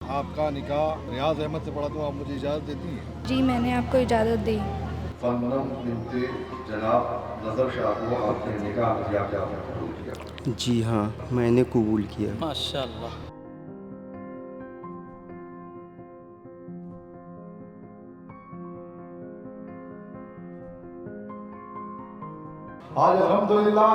آپ کا نکاح نیاز احمد سے پڑھا تو آپ مجھے اجازت دیتی ہیں؟ جی میں نے آپ کو اجازت دی۔ فنم بنت جناب نظر شاہ کو آپ نے نکاح کیا کیا قبول کیا؟ جی ہاں، میں نے قبول کیا۔ ماشاء اللہ۔ آج الحمدللہ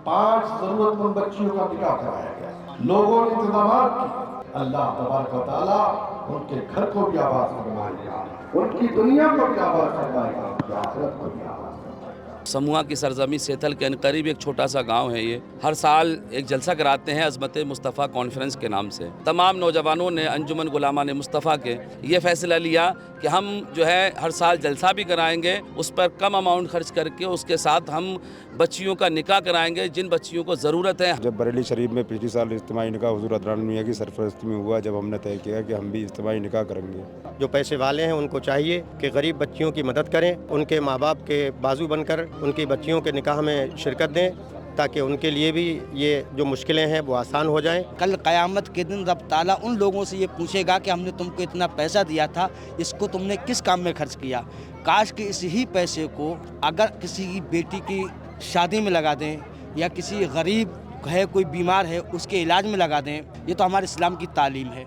5 ضرورت مند بچیوں کا نکاح کرایا گیا، لوگوں نے انتظامات کیے۔ اللہ تبارک و تعالیٰ ان کے گھر کو بھی آباد فرمائے گا، ان کی دنیا کو بھی آباد فرمائے گا، ان کی آخرت کو بھی آباد فرمائے گا۔ سموہا کی سرزمین سیتھل کے قریب ایک چھوٹا سا گاؤں ہے۔ یہ ہر سال ایک جلسہ کراتے ہیں عظمت مصطفیٰ کانفرنس کے نام سے۔ تمام نوجوانوں نے انجمن غلامان مصطفیٰ کے یہ فیصلہ لیا کہ ہم جو ہے ہر سال جلسہ بھی کرائیں گے، اس پر کم اماؤنٹ خرچ کر کے اس کے ساتھ ہم بچیوں کا نکاح کرائیں گے جن بچیوں کو ضرورت ہے۔ جب بریلی شریف میں پچھلی سال اجتماعی نکاح حضور عدنان میاں کی سرپرستی میں ہوا، جب ہم نے طے کیا کہ ہم بھی اجتماعی نکاح کریں گے۔ جو پیسے والے ہیں ان کو چاہیے کہ غریب بچیوں کی مدد کریں، ان کے ماں باپ کے بازو بن کر ان کی بچیوں کے نکاح میں شرکت دیں تاکہ ان کے لیے بھی یہ جو مشکلیں ہیں وہ آسان ہو جائیں۔ کل قیامت کے دن رب تعالیٰ ان لوگوں سے یہ پوچھے گا کہ ہم نے تم کو اتنا پیسہ دیا تھا، اس کو تم نے کس کام میں خرچ کیا؟ کاش کہ اس ہی پیسے کو اگر کسی کی بیٹی کی شادی میں لگا دیں یا کسی غریب ہے کوئی بیمار ہے اس کے علاج میں لگا دیں۔ یہ تو ہمارے اسلام کی تعلیم ہے۔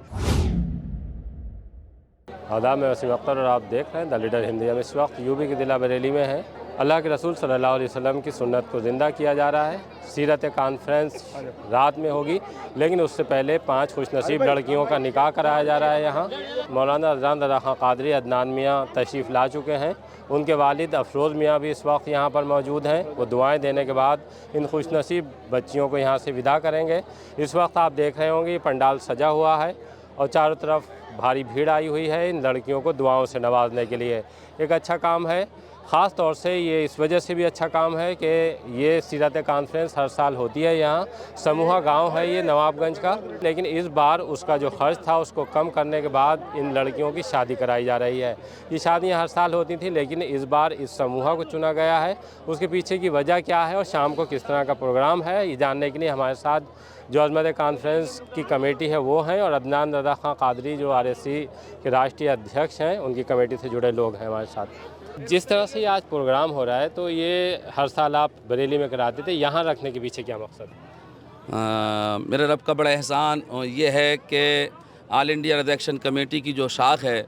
آداب، میں وسیم اختر اور آپ دیکھ رہے ہیں دا لیڈر ہندی۔ ہم اس وقت یو پی کے ضلع بریلی میں ہیں۔ اللہ کے رسول صلی اللہ علیہ وسلم کی سنت کو زندہ کیا جا رہا ہے۔ سیرت کانفرنس رات میں ہوگی، لیکن اس سے پہلے 5 خوش نصیب لڑکیوں کا نکاح کرایا جا رہا ہے۔ یہاں مولانا رضوان رضا خان قادری عدنان میاں تشریف لا چکے ہیں، ان کے والد افروز میاں بھی اس وقت یہاں پر موجود ہیں۔ وہ دعائیں دینے کے بعد ان خوش نصیب بچیوں کو یہاں سے ودا کریں گے۔ اس وقت آپ دیکھ رہے ہوں گے پنڈال سجا ہوا ہے اور چاروں طرف بھاری بھیڑ آئی ہوئی ہے ان لڑکیوں کو دعاؤں سے نوازنے کے لیے۔ ایک اچھا کام ہے، خاص طور سے یہ اس وجہ سے بھی اچھا کام ہے کہ یہ سیرت کانفرنس ہر سال ہوتی ہے یہاں۔ سموہا گاؤں ہے یہ نواب گنج کا، لیکن اس بار اس کا جو خرچ تھا اس کو کم کرنے کے بعد ان لڑکیوں کی شادی کرائی جا رہی ہے۔ یہ شادیاں ہر سال ہوتی تھیں، لیکن اس بار اس سموہا کو چنا گیا ہے۔ اس کے پیچھے کی وجہ کیا ہے اور شام کو کس طرح کا پروگرام ہے، یہ جاننے کے لیے ہمارے ساتھ جو عظمت کانفرنس کی کمیٹی ہے وہ ہیں، اور عدنان رضا خان قادری جو RSC کے راشٹریہ ادھیکش ہیں، ان کی کمیٹی سے جڑے لوگ ہیں ہمارے ساتھ۔ جس طرح سے یہ آج پروگرام ہو رہا ہے تو یہ ہر سال آپ بریلی میں کراتے تھے، یہاں رکھنے کے پیچھے کیا مقصد ہے؟ میرے رب کا بڑا احسان یہ ہے کہ آل انڈیا ریڈکشن کمیٹی کی جو شاخ ہے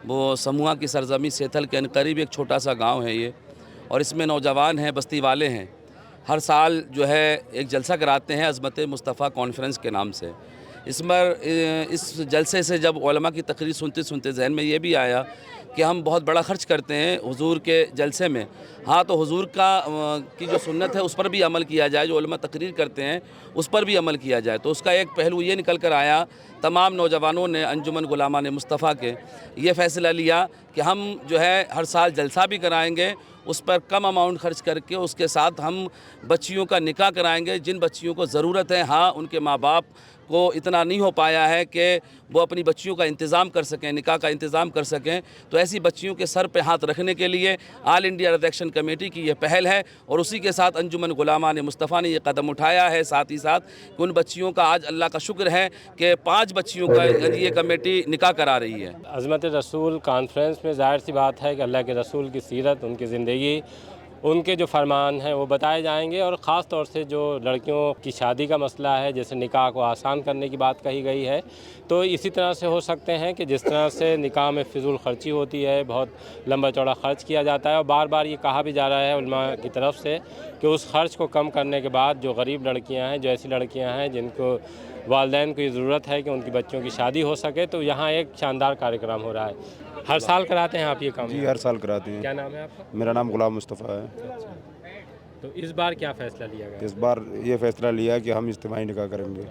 وہ سموہا کی سرزمین سیتھل کے قریب ایک چھوٹا سا گاؤں ہے یہ، اور اس میں نوجوان ہیں، بستی والے ہیں۔ ہر سال جو ہے ایک جلسہ کراتے ہیں عظمت مصطفیٰ کانفرنس کے نام سے۔ اس جلسے سے جب علماء کی تقریر سنتے سنتے ذہن میں یہ بھی آیا کہ ہم بہت بڑا خرچ کرتے ہیں حضور کے جلسے میں، ہاں تو حضور کی جو سنت ہے اس پر بھی عمل کیا جائے، جو علماء تقریر کرتے ہیں اس پر بھی عمل کیا جائے۔ تو اس کا ایک پہلو یہ نکل کر آیا، تمام نوجوانوں نے انجمن غلامان مصطفیٰ کے یہ فیصلہ لیا کہ ہم جو ہے ہر سال جلسہ بھی کرائیں گے، اس پر کم اماؤنٹ خرچ کر کے اس کے ساتھ ہم بچیوں کا نکاح کرائیں گے جن بچیوں کو ضرورت ہے۔ ہاں ان کے ماں باپ کو اتنا نہیں ہو پایا ہے کہ وہ اپنی بچیوں کا انتظام کر سکیں، نکاح کا انتظام کر سکیں، تو ایسی بچیوں کے سر پہ ہاتھ رکھنے کے لیے آل انڈیا ریڈکشن کمیٹی کی یہ پہل ہے، اور اسی کے ساتھ انجمن غلامان مصطفیٰ نے یہ قدم اٹھایا ہے ساتھ ہی ساتھ کہ ان بچیوں کا آج اللہ کا شکر ہے کہ 5 بچیوں کا یہ کمیٹی نکاح کرا رہی ہے۔ عظمت رسول کانفرنس میں ظاہر سی بات ہے کہ اللہ کے رسول کی سیرت، ان کی زندگی، ان کے جو فرمان ہیں وہ بتائے جائیں گے، اور خاص طور سے جو لڑکیوں کی شادی کا مسئلہ ہے، جیسے نکاح کو آسان کرنے کی بات کہی گئی ہے، تو اسی طرح سے ہو سکتے ہیں کہ جس طرح سے نکاح میں فضول خرچی ہوتی ہے، بہت لمبا چوڑا خرچ کیا جاتا ہے، اور بار بار یہ کہا بھی جا رہا ہے علماء کی طرف سے کہ اس خرچ کو کم کرنے کے بعد جو غریب لڑکیاں ہیں، جو ایسی لڑکیاں ہیں جن کو والدین کو یہ ضرورت ہے کہ ان کی بچوں کی شادی ہو سکے، تو یہاں ایک شاندار کارکرم ہو رہا ہے۔ ہر سال کراتے ہیں آپ یہ کام؟ جی ہر سال کراتے ہیں۔ کیا نام ہے آپ کا؟ میرا نام غلام مصطفیٰ ہے۔ تو اس بار کیا فیصلہ لیا گیا؟ اس بار یہ فیصلہ لیا کہ ہم اجتماعی نکاح کریں گے۔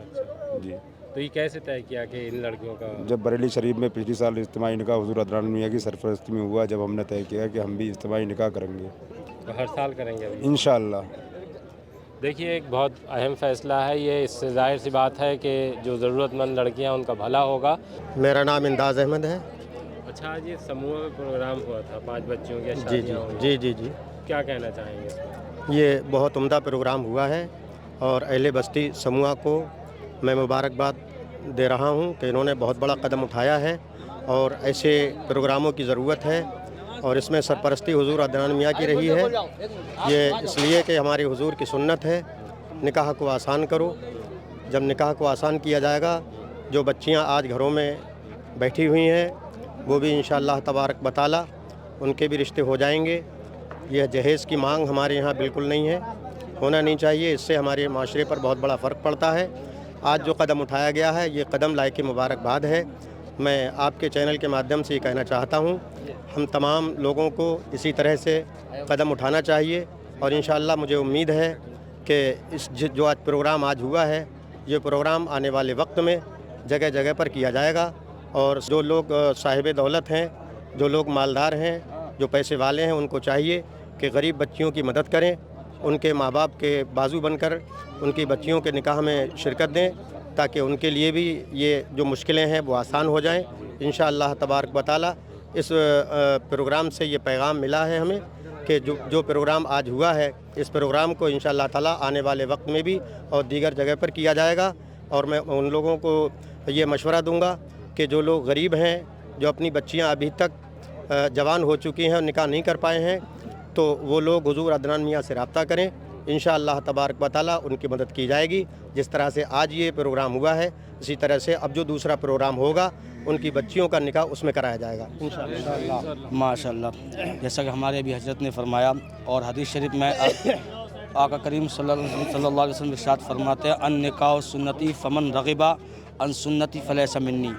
جی تو یہ کیسے طے کیا کہ ان لڑکیوں کا؟ جب بریلی شریف میں پچھلی سال اجتماعی نکاح حضور عدنان میاں کی سرپرستی میں ہوا، جب ہم نے طے کیا کہ ہم بھی اجتماعی نکاح کریں گے۔ تو ہر سال کریں گے ابھی انشاءاللہ۔ دیکھیے ایک بہت اہم فیصلہ ہے یہ، اس سے ظاہر سی بات ہے کہ جو ضرورت مند لڑکیاں ان کا بھلا ہوگا۔ میرا نام انداز احمد ہے۔ اچھا، آج یہ سموہ کا پروگرام ہوا تھا، 5 بچیوں کی جی شادیاں ہوئی۔ جی جی جی کیا کہنا چاہیں گے اس پر؟ یہ بہت عمدہ پروگرام ہوا ہے، اور اہل بستی سموہا کو میں مبارکباد दे रहा हूँ कि इन्होंने बहुत बड़ा कदम उठाया है और ऐसे प्रोग्रामों की ज़रूरत है और इसमें सरपरस्ती हुजूर अदनान मियाँ की रही है। ये इसलिए कि हमारे हुजूर की सुन्नत है, निकाह को आसान करो। जब निकाह को आसान किया जाएगा, जो बच्चियाँ आज घरों में बैठी हुई हैं वो भी इंशाअल्लाह तबारक व तआला उनके भी रिश्ते हो जाएंगे। यह जहेज़ की मांग हमारे यहाँ बिल्कुल नहीं है, होना नहीं चाहिए। इससे हमारे माशरे पर बहुत बड़ा फ़र्क पड़ता है। आज जो कदम उठाया गया है ये कदम लायक मुबारकबाद है। मैं आपके चैनल के माध्यम से ये कहना चाहता हूँ, हम तमाम लोगों को इसी तरह से कदम उठाना चाहिए और इंशाअल्लाह मुझे उम्मीद है कि इस जो आज प्रोग्राम आज हुआ है, ये प्रोग्राम आने वाले वक्त में जगह जगह पर किया जाएगा और जो लोग साहिब दौलत हैं, जो लोग मालदार हैं, जो पैसे वाले हैं, उनको चाहिए कि गरीब बच्चियों की मदद करें, उनके माँ बाप के बाजू बनकर उनकी बच्चियों के निकाह में शिरकत दें ताकि उनके लिए भी ये जो मुश्किलें हैं वो आसान हो जाएं। इंशाअल्लाह तबारक व तआला इस प्रोग्राम से ये पैगाम मिला है हमें कि जो प्रोग्राम आज हुआ है, इस प्रोग्राम को इंशाअल्लाह ताला आने वाले वक्त में भी और दीगर जगह पर किया जाएगा। और मैं उन लोगों को ये मशवरा दूंगा कि जो लोग गरीब हैं, जो अपनी बच्चियां अभी तक जवान हो चुकी हैं और निकाह नहीं कर पाए हैं, तो वो लोग हुजूर अदनान मियाँ से रब्ता करें। इंशाअल्लाह तबारक व तआला उनकी मदद की जाएगी। जिस तरह से आज ये प्रोग्राम हुआ है, इसी तरह से अब जो दूसरा प्रोग्राम होगा उनकी बच्चियों का निकाह उसमें कराया जाएगा इंशाअल्लाह। माशाल्लाह, जैसा कि हमारे अभी हजरत ने फरमाया और हदीस शरीफ में आका करीम सल्लल्लाहु अलैहि वसल्लम इरशाद फरमाते हैं, अन निकाह सुन्नती फमन रग़िबा अन सुन्नती फलैसा मिन्नी।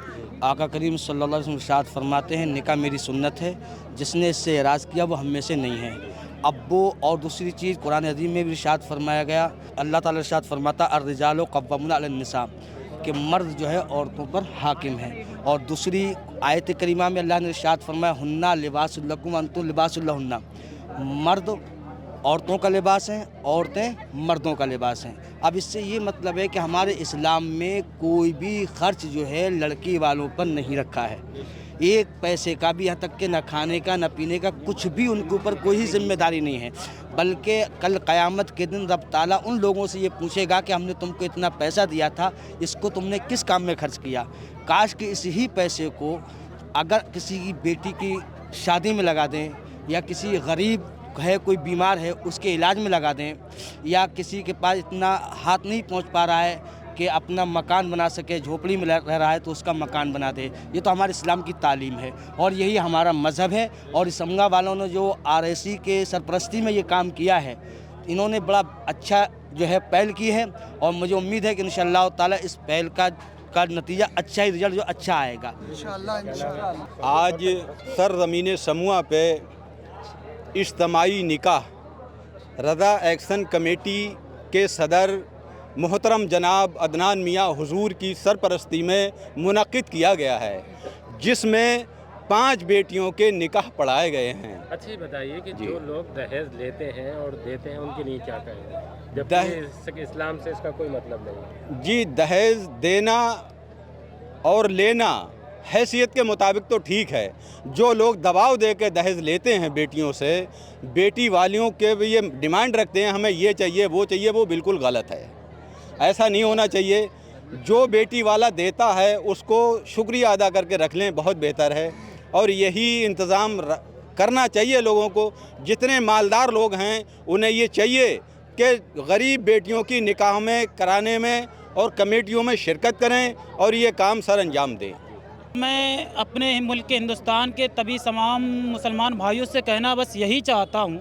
आका करीम सल्लल्लाहु अलैहि वसल्लम इरशाद फरमाते हैं, निकाह मेरी सुन्नत है, जिसने इससे एराज़ किया वो हम में से नहीं है। अब वो और दूसरी चीज़ कुरान अज़ीम में भी इरशाद फरमाया गया, अल्लाह ताला इरशाद फरमाता अर्रिजालु क़व्वामूना अलन निसा, कि मर्द जो है औरतों पर हाकिम है। और दूसरी आयत करीमा में अल्लाह ने इरशाद फरमाया, हुन्ना लिबासुल लकुम अंतुम लिबासुल लहुन्ना, मर्द औरतों का लिबास हैं, औरतें मर्दों का लिबास हैं। अब इससे ये मतलब है कि हमारे इस्लाम में कोई भी खर्च जो है लड़की वालों पर नहीं रखा है, एक पैसे का भी, यहाँ तक कि न खाने का न पीने का कुछ भी उनके ऊपर कोई जिम्मेदारी नहीं है। बल्कि कल क़यामत के दिन रब ताला उन लोगों से ये पूछेगा कि हमने तुमको इतना पैसा दिया था, इसको तुमने किस काम में खर्च किया। काश कि इसी ही पैसे को अगर किसी की बेटी की शादी में लगा दें, या किसी गरीब है कोई बीमार है उसके इलाज में लगा दें, या किसी के पास इतना हाथ नहीं पहुंच पा रहा है कि अपना मकान बना सके, झोपड़ी में रह रहा है तो उसका मकान बना दे। ये तो हमारे इस्लाम की तालीम है और यही हमारा मज़हब है। और इस समगा वालों ने जो RSC के सरपरस्ती में ये काम किया है, इन्होंने बड़ा अच्छा जो है पहल की है और मुझे उम्मीद है कि इंशाअल्लाह ताला इस पहल का नतीजा अच्छा ही रिजल्ट जो अच्छा आएगा इंशाअल्लाह। आज सरज़मीन समूआ पे इज्तिमाई निकाह रज़ा एक्शन कमेटी के सदर मोहतरम जनाब अदनान मियाँ हुजूर की सरपरस्ती में मुनक़िद किया गया है, जिसमें 5 बेटियों के निकाह पढ़ाए गए हैं। अच्छा बताइए कि जो लोग दहेज लेते हैं और देते हैं उनके लिए क्या कहें, जबकि इस्लाम से इसका कोई मतलब नहीं। जी, दहेज देना और लेना हैसियत के मुताबिक तो ठीक है। जो लोग दबाव दे के दहेज लेते हैं बेटियों से, बेटी वालियों के ये डिमांड रखते हैं हमें ये चाहिए वो चाहिए, वो बिल्कुल गलत है। ऐसा नहीं होना चाहिए। जो बेटी वाला देता है उसको शुक्रिया अदा करके रख लें, बहुत बेहतर है। और यही इंतज़ाम करना चाहिए लोगों को। जितने मालदार लोग हैं उन्हें ये चाहिए कि गरीब बेटियों की निकाह में कराने में और कमेटियों में शिरकत करें और ये काम सर अंजाम दें। मैं अपने मुल्क के हिंदुस्तान के तभी तमाम मुसलमान भाइयों से कहना बस यही चाहता हूँ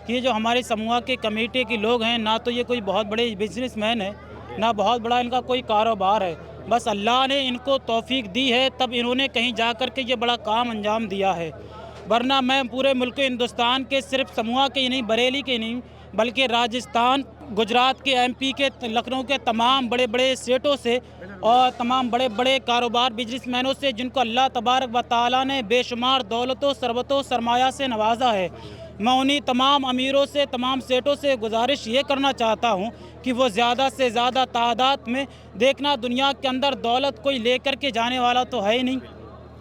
कि ये जो हमारे समूह के कमेटी के लोग हैं, ना तो ये कोई बहुत बड़े बिजनेसमैन है, ना बहुत बड़ा इनका कोई कारोबार है। बस अल्लाह ने इनको तौफीक दी है, तब इन्होंने कहीं जा कर के ये बड़ा काम अंजाम दिया है। वरना मैं पूरे मुल्क हिंदुस्तान के सिर्फ समूह के ही नहीं, बरेली के नहीं, बल्कि राजस्थान, गुजरात के, MP के, लखनऊ के तमाम बड़े बड़े सेठों से और तमाम बड़े बड़े कारोबार बिजनेसमैनों से, जिनको अल्लाह तबारक व तआला ने बेशुमार दौलतों, सरबतों, सरमाया से नवाजा है, मैं उन्हीं तमाम अमीरों से, तमाम सेठों से गुजारिश ये करना चाहता हूँ कि वो ज़्यादा से ज़्यादा तादाद में देखना, दुनिया के अंदर दौलत कोई लेकर के जाने वाला तो है ही नहीं।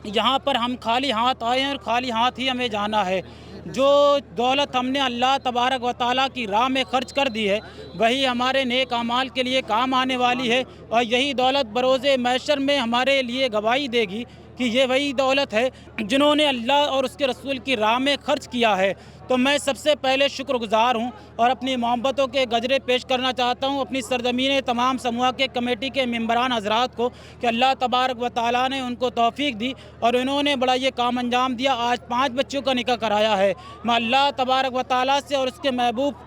यहाँ पर हम खाली हाथ आए हैं और खाली हाथ ही हमें जाना है। जो दौलत हमने अल्लाह तबारक व तआला की राह में खर्च कर दी है वही हमारे नेक अमाल के लिए काम आने वाली है, और यही दौलत बरोज़े महशर में हमारे लिए गवाही देगी कि ये वही दौलत है जिन्होंने अल्लाह और उसके रसूल की राह में खर्च किया है। तो मैं सबसे पहले शुक्रगुज़ार हूँ और अपनी मोहब्बतों के गजरे पेश करना चाहता हूँ अपनी सरज़मीन तमाम समूह के कमेटी के मेंबरान हज़रात को कि अल्लाह तबारक व तआला ने उनको तौफ़ीक दी और उन्होंने बड़ा ये काम अंजाम दिया। आज 5 बच्चों का निकाह कराया है। मैं अल्लाह तबारक व तआला से और उसके महबूब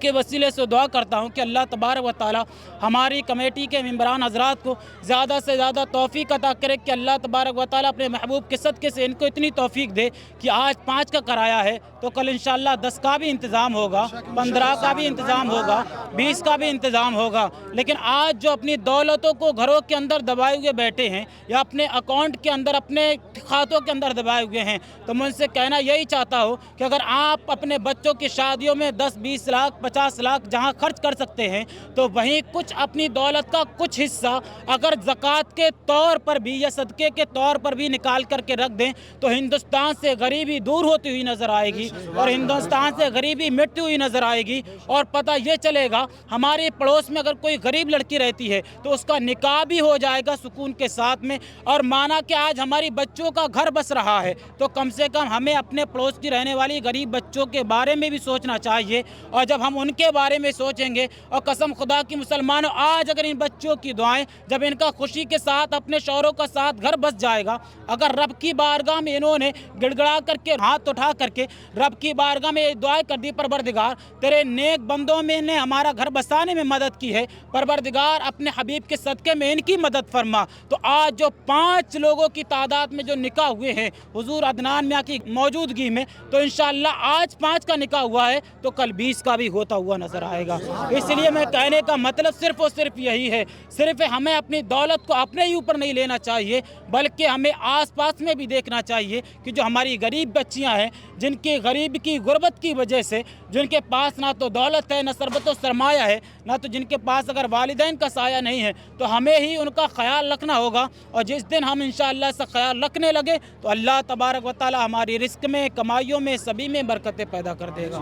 के वसीले से दुआ करता हूँ कि अल्लाह तबारक व तआला हमारी कमेटी के मेंबरान हज़रात को ज़्यादा से ज़्यादा तौफ़ीक अता करे कि अल्लाह तबारक व तआला अपने महबूब के सदक़े से इनको इतनी तौफ़ीक दे कि आज 5 का कराया है तो कल इंशाअल्लाह 10 का भी इंतज़ाम होगा, 15 का भी इंतज़ाम होगा, 20 का भी इंतज़ाम होगा। लेकिन आज जो अपनी दौलतों को घरों के अंदर दबाए हुए बैठे हैं या अपने अकाउंट के अंदर अपने खातों के अंदर दबाए हुए हैं, तो मैं उनसे कहना यही चाहता हूँ कि अगर आप अपने बच्चों की शादियों में 10-20 लाख 50 लाख जहाँ खर्च कर सकते हैं तो वहीं कुछ अपनी दौलत का कुछ हिस्सा अगर ज़कात के तौर पर भी या सदक़े के तौर पर भी निकाल करके रख दें तो हिंदुस्तान से गरीबी दूर होती हुई नज़र आएगी और हिंदुस्तान से गरीबी मिटती हुई नज़र आएगी। और पता ये चलेगा हमारे पड़ोस में अगर कोई गरीब लड़की रहती है तो उसका निकाह भी हो जाएगा सुकून के साथ में। और माना कि आज हमारी बच्चों का घर बस रहा है तो कम से कम हमें अपने पड़ोस की रहने वाली गरीब बच्चों के बारे में भी सोचना चाहिए। और जब हम उनके बारे में सोचेंगे और कसम खुदा की मुसलमानों आज अगर इन बच्चों की दुआएं जब इनका खुशी के साथ अपने शौहरों का साथ घर बस जाएगा, अगर रब की बारगाह में इन्होंने गिड़गड़ा करके हाथ उठा करके रब की बारगाह में दुआ कर दी, परवरदिगार तेरे नेक बंदों में ने हमारा घर बसाने में मदद की है, परवरदिगार अपने हबीब के सदक़े में इनकी मदद फरमा। तो आज जो 5 लोगों की तादाद में जो निकाह हुए हैं हुजूर अदनान मियाँ की मौजूदगी में, तो इंशाअल्लाह आज 5 का निकाह हुआ है तो कल 20 का भी होता हुआ नजर आएगा। इसलिए मैं कहने का मतलब सिर्फ और सिर्फ यही है, सिर्फ हमें अपनी दौलत को अपने ही ऊपर नहीं लेना चाहिए बल्कि हमें आसपास में भी देखना चाहिए कि जो हमारी गरीब बच्चियां हैं जिनकी गरीब की गुर्बत की वजह से जिनके पास ना तो दौलत है ना सरबत व सरमाया है ना तो जिनके पास अगर वालिदैन का साया नहीं है, तो हमें ही उनका ख्याल रखना होगा। और जिस दिन हम इंशाअल्लाह ऐसा ख्याल रखने लगे तो अल्लाह तबारक व तआला हमारी रिस्क में कमाइयों में सभी में बरकतें पैदा कर देगा।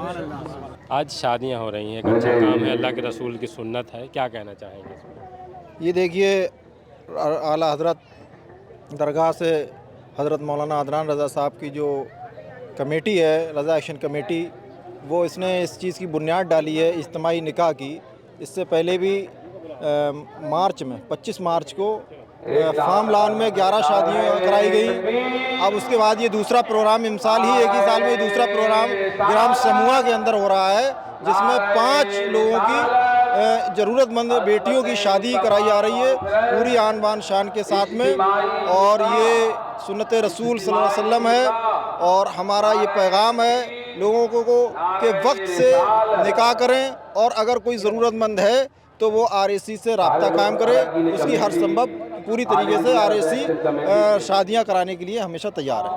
आज शादियां हो रही हैं, एक अच्छा काम है, अल्लाह के रसूल की सुन्नत है, क्या कहना चाहेंगे इसमें? ये देखिए आला हज़रत दरगाह से हज़रत मौलाना अदनान रज़ा साहब की जो कमेटी है रज़ा एक्शन कमेटी, वो इसने इस चीज़ की बुनियाद डाली है इज्तिमाई निकाह की। इससे पहले भी मार्च में 25 मार्च को फार्म लॉन में 11 शादियाँ कराई गई। अब उसके बाद ये दूसरा प्रोग्राम इमसाल ही एक ही साल में दूसरा प्रोग्राम ग्राम समूह के अंदर हो रहा है जिसमें 5 लोगों की ज़रूरतमंद बेटियों की शादी कराई जा रही है पूरी आन बान शान के साथ में। और ये सुन्नत रसूल सल्लल्लाहु अलैहि वसल्लम है और हमारा ये पैगाम है लोगों को के वक्त से निकाह करें और अगर कोई ज़रूरतमंद है तो वो RAC से रब्ता कायम करे, उसकी हर संभव पूरी तरीके से RAC शादियां कराने के लिए हमेशा तैयार है।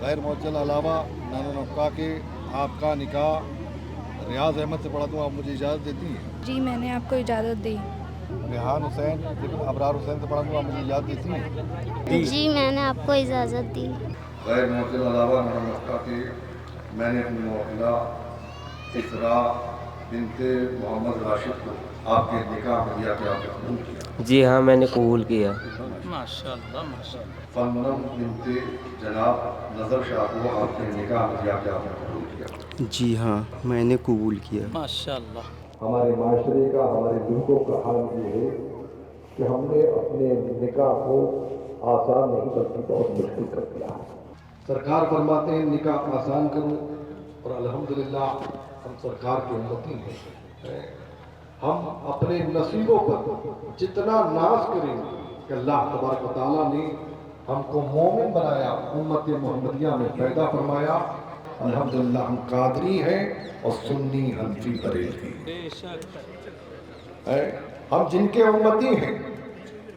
गैर मुअज्जल अलावा नानो नक्का के आपका निकाह रियाज अहमद से पढ़ा दूँ, आप मुझे इजाज़त देती हैं? जी मैंने आपको इजाज़त दी। रेहान हुसैन अबरार हुसैन से पढ़ा दूँ, आप मुझे इजाज़त देती हैं? जी मैंने आपको इजाज़त दी। गैर मुअज्जल अलावा नानो नक्का के मैंने अपनी मौला इसरा बिनते मोहम्मद राशिद को आपके निकाह में दिया कि आपने कबूल किया? जी हाँ, मैंने कबूल किया। माशाअल्लाह माशाअल्लाह। फन्नम बिनते जनाब नज़र शाह को आपने निकाह में दिया कि आपने कबूल किया? जी हाँ, मैंने कबूल किया। माशाअल्लाह। हमारे माशरे का हमारे मुल्कों का हाल ये है कि हमने अपने निकाह को आसान नहीं बल्कि बहुत मुश्किल कर दिया है। सरकार फरमाते हैं निकाह आसान करो और अल्हम्दुलिल्लाह हम सरकार के उम्मती हैं। हम अपने नसीबों पर जितना नाज करेंगे कि अल्लाह तबारक व तआला ने हमको मोमिन बनाया, उम्मत मोहम्मदिया में पैदा फरमाया। अल्हम्दुलिल्लाह हम कादरी हैं और सुन्नी हनफी बरेलवी हैं। हम जिनके उम्मती हैं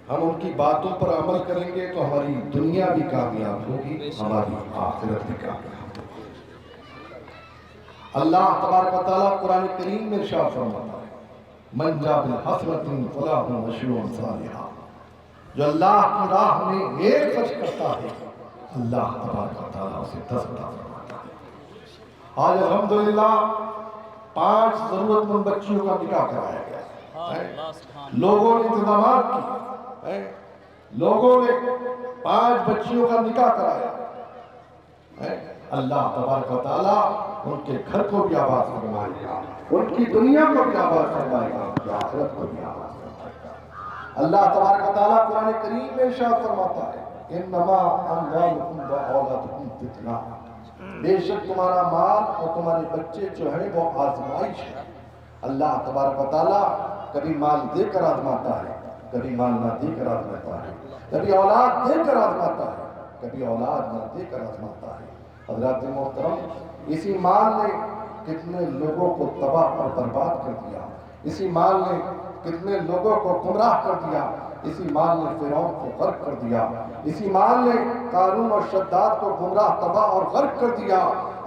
हम उनकी बातों पर अमल करेंगे तो हमारी दुनिया भी कामयाब होगी, हमारी आखिरत भी कामयाब होगी। अल्लाह तबारक व तआला कुरान करीम में इरशाद फरमाता है, मन जा बिल हसरतिन फलाहु अशरुन सालिहा, जो अल्लाह की राह में एक खर्च करता है अल्लाह तबारक व तआला उसे 10 अता फरमाता है। आज अल्हम्दुलिल्लाह 5 जरूरतमंद बच्चियों का निकाह कराया गया है। लोगों ने इंतजाम किए, लोगों ने 5 बच्चियों का निकाह कराया है। अल्लाह तबारक व तआला उनके घर को भी आबाद फरमाएगा, उनकी दुनिया को भी आबाद फरमाएगा, उनकी आखिरत को भी आबाद फरमाएगा। अल्लाह तबारक व तआला कुरान करीम में इरशाद फरमाता है, इन्नमा अम्वालुकुम व औलादुकुम फितना, बेशक तुम्हारा माल और तुम्हारे बच्चे जो है वो आजमाइश है। अल्लाह तबारक व तआला कभी माल देकर आजमाता है, कभी माल ना देकर आजमाता है, कभी औलाद देकर आजमाता है, कभी औलाद ना देकर आजमाता है। हज़रात मोहतरम, इसी माल ने कितने लोगों को तबाह और बर्बाद कर दिया, इसी माल ने कितने लोगों को गुमराह कर दिया, इसी माल ने फिरौन को गर्क कर दिया, इसी माल ने कारून और शद्दाद को गुमराह तबाह और गर्क कर दिया।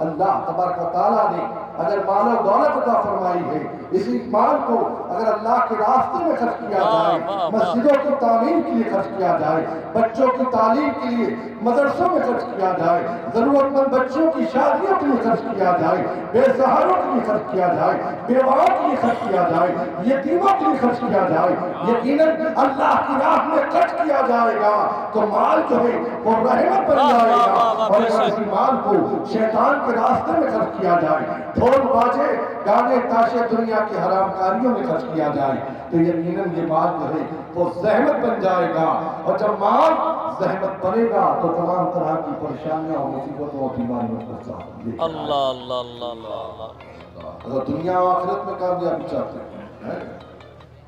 अल्लाह तबारक व तआला ने अगर माल और दौलत अता फरमाई है, इसी माल को अगर अल्लाह के रास्ते में खर्च किया जाए, मस्जिदों की तामीर के लिए खर्च किया जाए, बच्चों की तालीम के लिए मदरसों में खर्च किया जाए, जरूरतमंद बच्चों की शादियों के लिए खर्च किया जाए, बेसहारों के लिए खर्च किया जाए, बेवाओं के लिए खर्च किया जाए, यतीमों के लिए खर्च किया जाए, यकीनन अल्लाह की राह में खर्च किया जाएगा तो माल जो है वो रहमत बन जाएगा। और इसी माल को शैतान के रास्ते में खर्च किया जाए, ढोल बाजे गाने ताशे दुनिया की हरामकारियों में खर्च किया जाए तो यकीनन ये माल जो है वो ज़हमत बन जाएगा। और जब माल ज़हमत बनेगा तो तमाम तरह की परेशानियां और मुसीबतों और बीमारियों को साथ लेकर अल्लाह अल्लाह अल्लाह अल्लाह। अगर दुनिया और आखिरत में कामयाबी चाहते हैं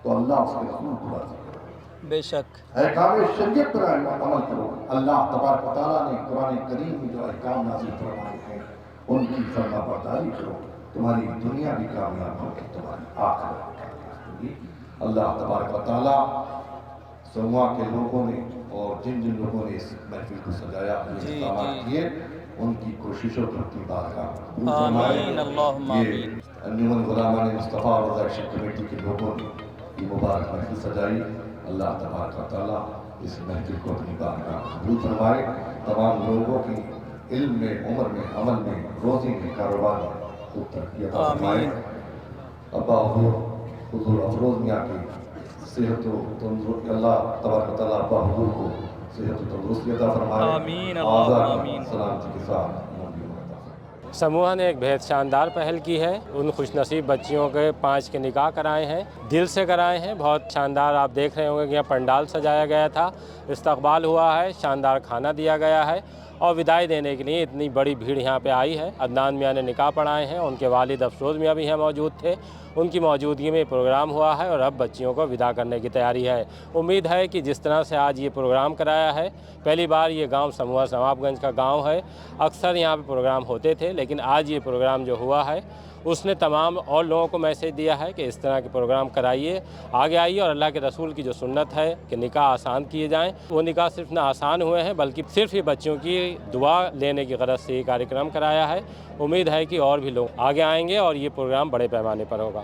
तो अल्लाह उसके रसूल को राज़ी करो, बेशक अहकाम शरीयत पर अमल करो। अल्लाह तबारक व तआला ने कुरान करीम में जो अहकाम नाज़िल फरमाए हैं उनकी फरमाबरदारी करो, तुम्हारी दुनिया भी कामयाब होगी, तुम्हारी आखिरत भी कामयाब होगी। अल्लाह तबारक व तआला समूह के लोगों ने और जिन जिन लोगों ने इस महफिल को सजाया किए उनकी कोशिशों को अपनी बारगाह में आमीन अल्लाहुम्मा आमीन। अन्जुमन गुलामान मुस्तफ़ा और एक्शन कमेटी के लोगों ने ये मुबारक महफिल सजाई। अल्लाह तबारक व तआला इस महफिल को अपनी बारगाह में कबूल फरमाए, तमाम लोगों की इल्म में, उम्र में, अमल में, रोज़ी में, कारोबार में खूब तरक्की अता फरमाए। अब्बा हुजूर अफरोज़ मियां की सेहत व तंदुरुस्ती, अल्लाह तबारक व तआला अब्बा हुजूर को सेहत व तंदुरुस्ती अता फरमाए। आमीन आमीन। सलामती के साथ समूह ने एक बेहद शानदार पहल की है। उन खुशनसीब बच्चियों के 5 के निकाह कराए हैं, दिल से कराए हैं। बहुत शानदार, आप देख रहे होंगे कि यहाँ पंडाल सजाया गया था, इस्तकबाल हुआ है, शानदार खाना दिया गया है और विदाई देने के लिए इतनी बड़ी भीड़ यहाँ पे आई है। अदनान मियाँ ने निकाह पढ़ाए हैं, उनके वालिद अफरोज़ मियाँ भी यहाँ मौजूद थे, उनकी मौजूदगी में प्रोग्राम हुआ है और अब बच्चियों को विदा करने की तैयारी है। उम्मीद है कि जिस तरह से आज ये प्रोग्राम कराया है, पहली बार ये गांव समूह नवाबगंज का गांव है, अक्सर यहाँ पे प्रोग्राम होते थे, लेकिन आज ये प्रोग्राम जो हुआ है उसने तमाम और लोगों को मैसेज दिया है कि इस तरह के प्रोग्राम कराइए, आगे आइए और अल्लाह के रसूल की जो सुन्नत है कि निकाह आसान किए जाएं, वो निकाह सिर्फ ना आसान हुए हैं बल्कि सिर्फ ये बच्चियों की दुआ लेने की गरज से ये कार्यक्रम कराया है। उम्मीद है कि और भी लोग आगे आएंगे और ये प्रोग्राम बड़े पैमाने पर होगा।